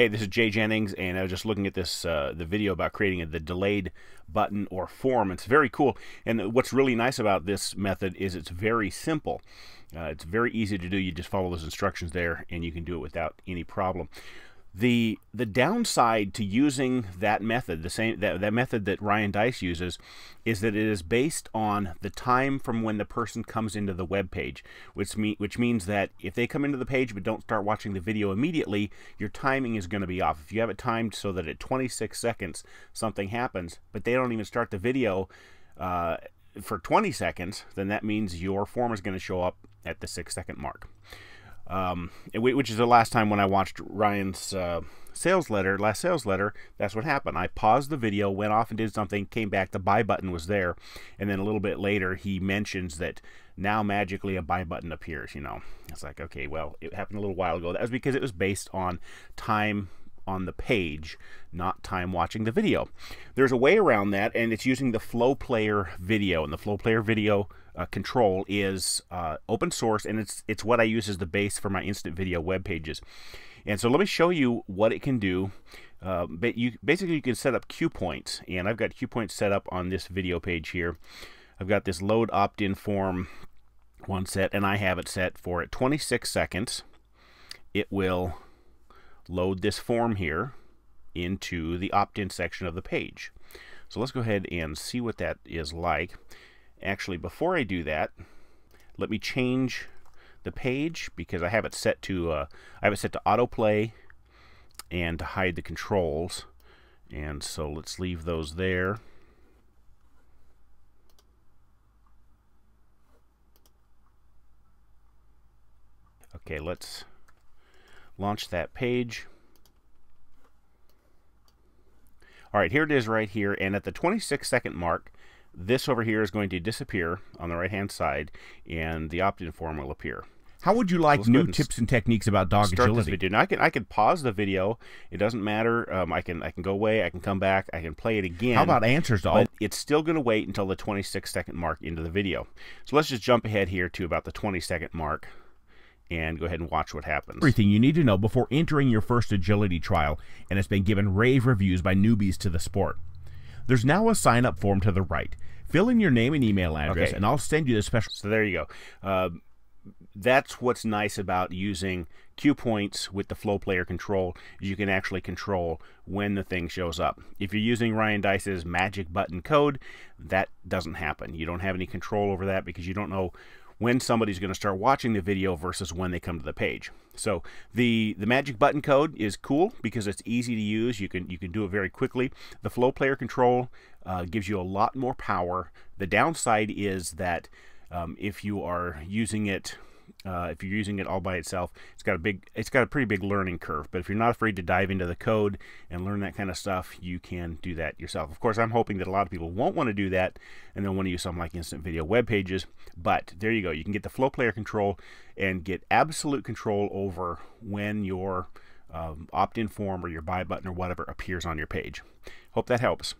Hey, this is Jay Jennings, and I was just looking at this the video about creating the delayed button or form. It's very cool, and what's really nice about this method is it's very simple. It's very easy to do. You just follow those instructions there, and you can do it without any problem. The downside to using that method, that method that Ryan Deiss uses, is that it is based on the time from when the person comes into the web page, which means that if they come into the page but don't start watching the video immediately, your timing is going to be off. If you have it timed so that at 26 seconds something happens, but they don't even start the video for 20 seconds, then that means your form is going to show up at the 6-second mark. Which is the last time when I watched Ryan's last sales letter, that's what happened. I paused the video, went off and did something, came back, the buy button was there, and then a little bit later he mentions that now magically a buy button appears. You know, it's like, okay, well, it happened a little while ago. That was because it was based on time on the page, not time watching the video. There's a way around that, and it's using the FlowPlayer video, and the FlowPlayer video control is open source, and it's what I use as the base for my instant video web pages. And so let me show you what it can do. Basically you can set up cue points, and I've got cue points set up on this video page here. I've got this load opt-in form one set, and I have it set for at 26 seconds it will load this form here into the opt-in section of the page. So let's go ahead and see what that is like. Actually, before I do that, let me change the page because I have it set to autoplay and to hide the controls. And so let's leave those there. Okay, let's launch that page. All right, here it is right here, and at the 26-second mark, this over here is going to disappear on the right-hand side, and the opt-in form will appear. How would you like new tips and techniques about dog start agility? This video. Now I can pause the video. It doesn't matter. I can go away. I can come back. I can play it again. How about answers to all? But it's still going to wait until the 26-second mark into the video. So let's just jump ahead here to about the 20-second mark and go ahead and watch what happens. Everything you need to know before entering your first agility trial, and it's been given rave reviews by newbies to the sport. There's now a sign-up form to the right. Fill in your name and email address, and I'll send you the special. So there you go. That's what's nice about using cue points with the FlowPlayer control. You can actually control when the thing shows up. If you're using Ryan Deiss's magic button code, that doesn't happen. You don't have any control over that because you don't know when somebody's going to start watching the video versus when they come to the page. So the magic button code is cool because it's easy to use. You can do it very quickly. The FlowPlayer control gives you a lot more power. The downside is that if you are using it if you're using it all by itself, it's got a pretty big learning curve. But if you're not afraid to dive into the code and learn that kind of stuff, you can do that yourself. Of course, I'm hoping that a lot of people won't want to do that and they'll want to use something like instant video web pages. But there you go. You can get the FlowPlayer control and get absolute control over when your opt-in form or your buy button or whatever appears on your page. Hope that helps.